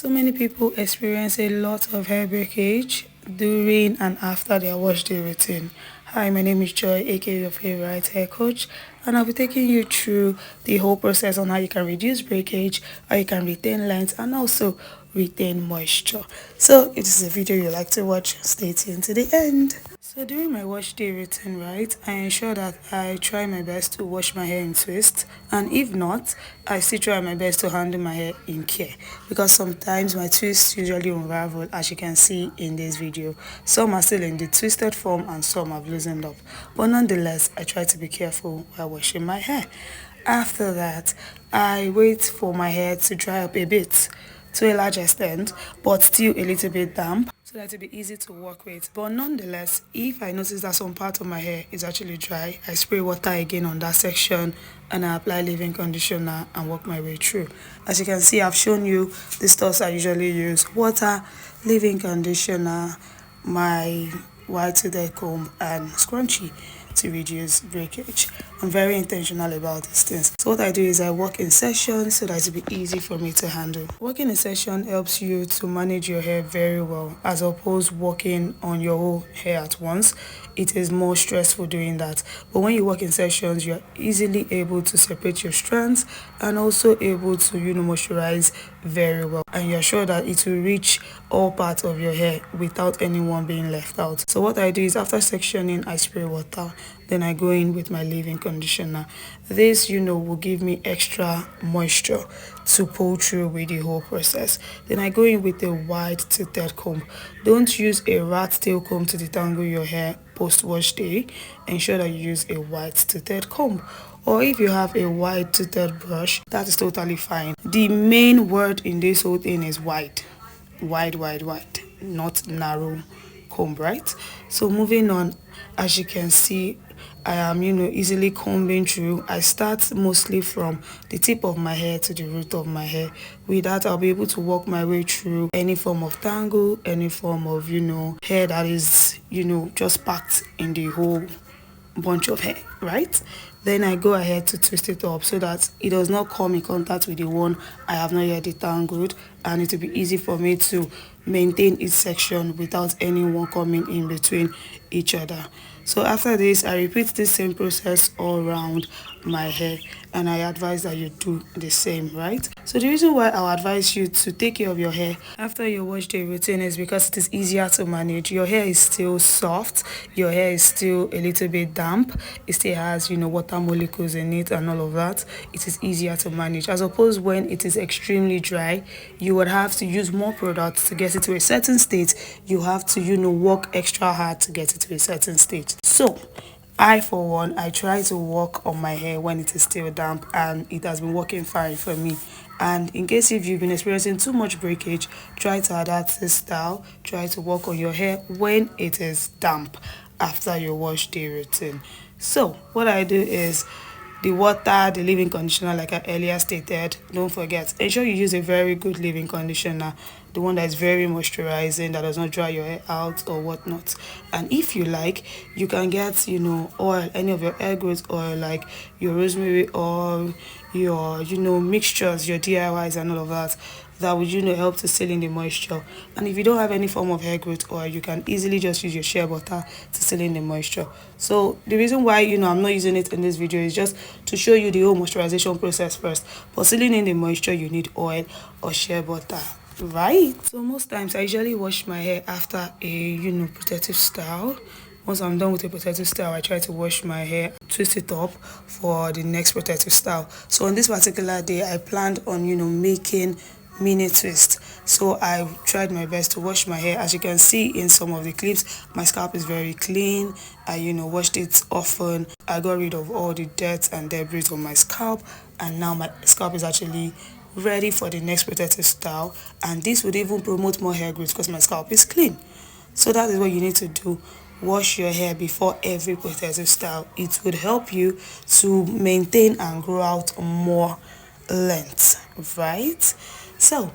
So many people experience a lot of hair breakage during and after their wash day routine. Hi, my name is Joy, aka your favorite hair coach, and I'll be taking you through the whole process on how you can reduce breakage, how you can retain length, and also retain moisture. So if this is a video you like to watch, stay tuned to the end. So during my wash day routine, right, I ensure that I try my best to wash my hair in twist, and if not, I still try my best to handle my hair in care, because sometimes my twists usually unravel, as you can see in this video. Some are still in the twisted form and some have loosened up, but nonetheless I try to be careful while washing my hair. After that, I wait for my hair to dry up a bit, to a large extent, but still a little bit damp, so that it'll be easy to work with. But nonetheless, if I notice that some part of my hair is actually dry, I spray water again on that section and I apply leave-in conditioner and work my way through. As you can see, I've shown you the stuffs I usually use: water, leave-in conditioner, my wide toothed comb, and scrunchie to reduce breakage. I'm very intentional about these things. So what I do is I work in sessions so that it'll be easy for me to handle. Working in session helps you to manage your hair very well, as opposed working on your whole hair at once. It is more stressful doing that. But when you work in sessions, you're easily able to separate your strands and also able to, moisturize very well. And you're sure that it will reach all parts of your hair without anyone being left out. So what I do is after sectioning, I spray water. Then I go in with my leave-in conditioner. This, will give me extra moisture to pull through with the whole process. Then I go in with a wide toothed comb. Don't use a rat tail comb to detangle your hair post-wash day. Ensure that you use a wide toothed comb. Or if you have a wide toothed brush, that is totally fine. The main word in this whole thing is wide. Wide, not narrow comb, right? So moving on, as you can see, I am easily combing through. I start mostly from the tip of my hair to the root of my hair. With that, I'll be able to work my way through any form of tangle, any form of hair that is just packed in the whole bunch of hair, right? Then I go ahead to twist it up so that it does not come in contact with the one I have not yet detangled, and it will be easy for me to maintain each section without anyone coming in between each other. So after this, I repeat the same process all around my hair, and I advise that you do the same, right? So the reason why I'll advise you to take care of your hair after your wash day routine is because it is easier to manage. Your hair is still soft, your hair is still a little bit damp, it still has water molecules in it and all of that. It is easier to manage, as opposed when it is extremely dry, you would have to use more products to get it to a certain state. You have to work extra hard to get it to a certain state. So for one, I try to work on my hair when it is still damp, and it has been working fine for me. And in case if you've been experiencing too much breakage, try to adapt this style. Try to work on your hair when it is damp after your wash day routine. So what I do is the water, the leave-in conditioner, like I earlier stated. Don't forget, ensure you use a very good leave-in conditioner, the one that is very moisturizing, that does not dry your hair out or whatnot. And if you like, you can get oil, any of your hair growth oil, like your rosemary oil, your mixtures, your DIYs and all of that, that would help to seal in the moisture. And if you don't have any form of hair growth oil, you can easily just use your shea butter to seal in the moisture. So the reason why I'm not using it in this video is just to show you the whole moisturization process first. For sealing in the moisture, you need oil or shea butter, right? So most times I usually wash my hair after a protective style. Once I'm done with a protective style, I try to wash my hair, twist it up for the next protective style. So on this particular day, I planned on making mini twist. So I tried my best to wash my hair. As you can see in some of the clips, my scalp is very clean. I washed it often. I got rid of all the dirt and debris on my scalp, and now my scalp is actually ready for the next protective style. And this would even promote more hair growth because my scalp is clean. So that is what you need to do. Wash your hair before every protective style. It would help you to maintain and grow out more length, right? So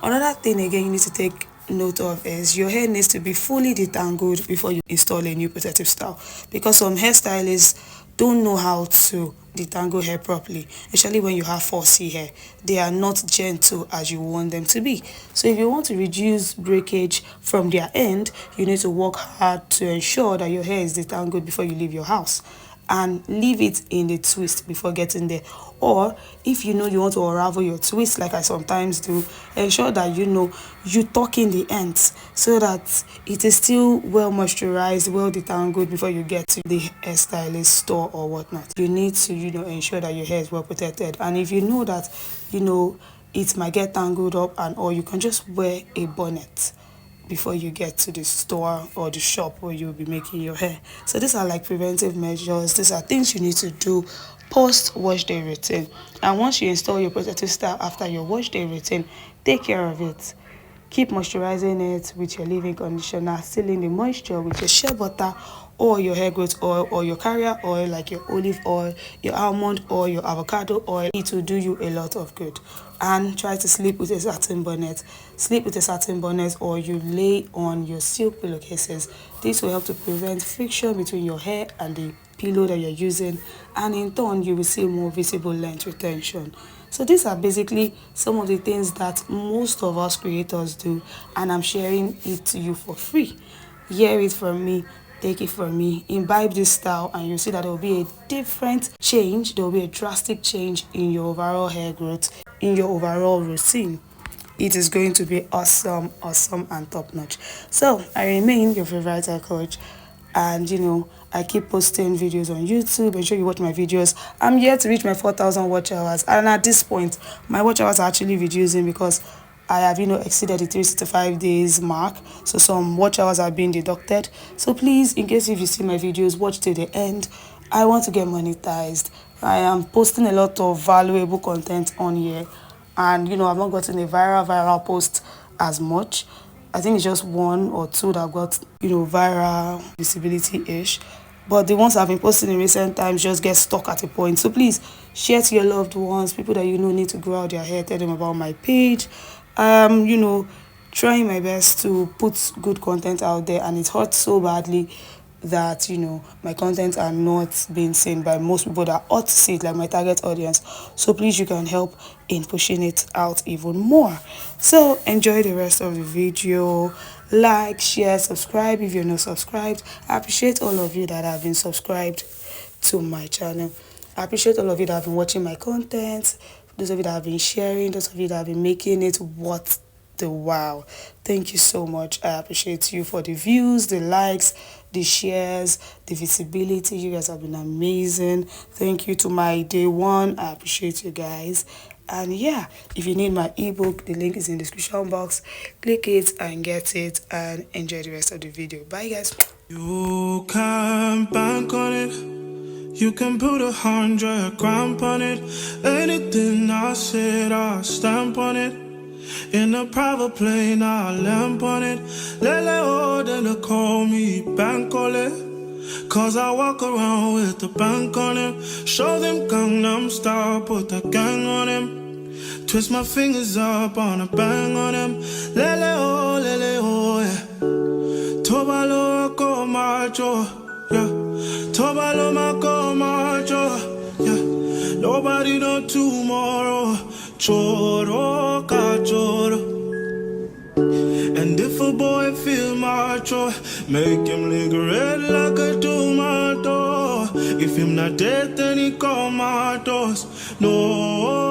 another thing again you need to take note of is your hair needs to be fully detangled before you install a new protective style, because some hairstylists don't know how to detangle hair properly, especially when you have 4C hair. They are not gentle as you want them to be. So if you want to reduce breakage from their end, you need to work hard to ensure that your hair is detangled before you leave your house, and leave it in the twist before getting there. Or if you know you want to unravel your twist, like I sometimes do, ensure that you tuck in the ends so that it is still well moisturized, well detangled before you get to the hairstylist store or whatnot. You need to ensure that your hair is well protected. And if you know that it might get tangled up, and or you can just wear a bonnet before you get to the store or the shop where you'll be making your hair. So these are like preventive measures. These are things you need to do post wash day routine. And once you install your protective style after your wash day routine, take care of it. Keep moisturizing it with your leave-in conditioner, sealing the moisture with your shea butter or your hair growth oil or your carrier oil like your olive oil, your almond oil, your avocado oil. It will do you a lot of good. And try to sleep with a satin bonnet. Sleep with a satin bonnet, or you lay on your silk pillowcases. This will help to prevent friction between your hair and the pillow that you're using, and in turn you will see more visible length retention. So these are basically some of the things that most of us creators do, and I'm sharing it to you for free. Hear it from me, take it from me, imbibe this style, and you'll see that there will be a different change. There will be a drastic change in your overall hair growth, in your overall routine. It is going to be awesome, awesome, and top notch. So I remain your favorite hair coach, and I keep posting videos on YouTube. Ensure you watch my videos. I'm here to reach my 4,000 watch hours, and at this point my watch hours are actually reducing because I have exceeded the 365 days mark, so some watch hours are being deducted. So please, in case if you see my videos, watch till the end. I want to get monetized. I am posting a lot of valuable content on here, and I've not gotten a viral post as much. I think it's just one or two that got viral visibility-ish, but the ones I've been posting in recent times just get stuck at a point. So please share to your loved ones, people that need to grow out their hair. Tell them about my page. Trying my best to put good content out there, and it hurts so badly that my content are not being seen by most people that ought to see it, like my target audience. So please, you can help in pushing it out even more. So enjoy the rest of the video. Like, share, subscribe if you're not subscribed. I appreciate all of you that have been subscribed to my channel. I appreciate all of you that have been watching my content, those of you that have been sharing, those of you that have been making it worth the wow. Thank you so much. I appreciate you for the views, the likes, the shares, the visibility. You guys have been amazing. Thank you to my day one. I appreciate you guys. And yeah, if you need my ebook, the link is in the description box. Click it and get it, and enjoy the rest of the video. Bye guys. You can bank on it. You can put 100 grand on it. Anything I said, I'll stamp on it. In a private plane, I'll lamp on it. Lele oh, then they call me Bankole. Cause I walk around with the bank on him. Show them Gangnam Style, put the gang on him. Twist my fingers up on a bang on him. Lele oh, yeah. Tobalo ko macho, yeah. Tobalo mako macho, yeah. Nobody know tomorrow. Choro ka choro. And if a boy feel macho, make him lick red like a tomato. If him not dead, then he comatose. No.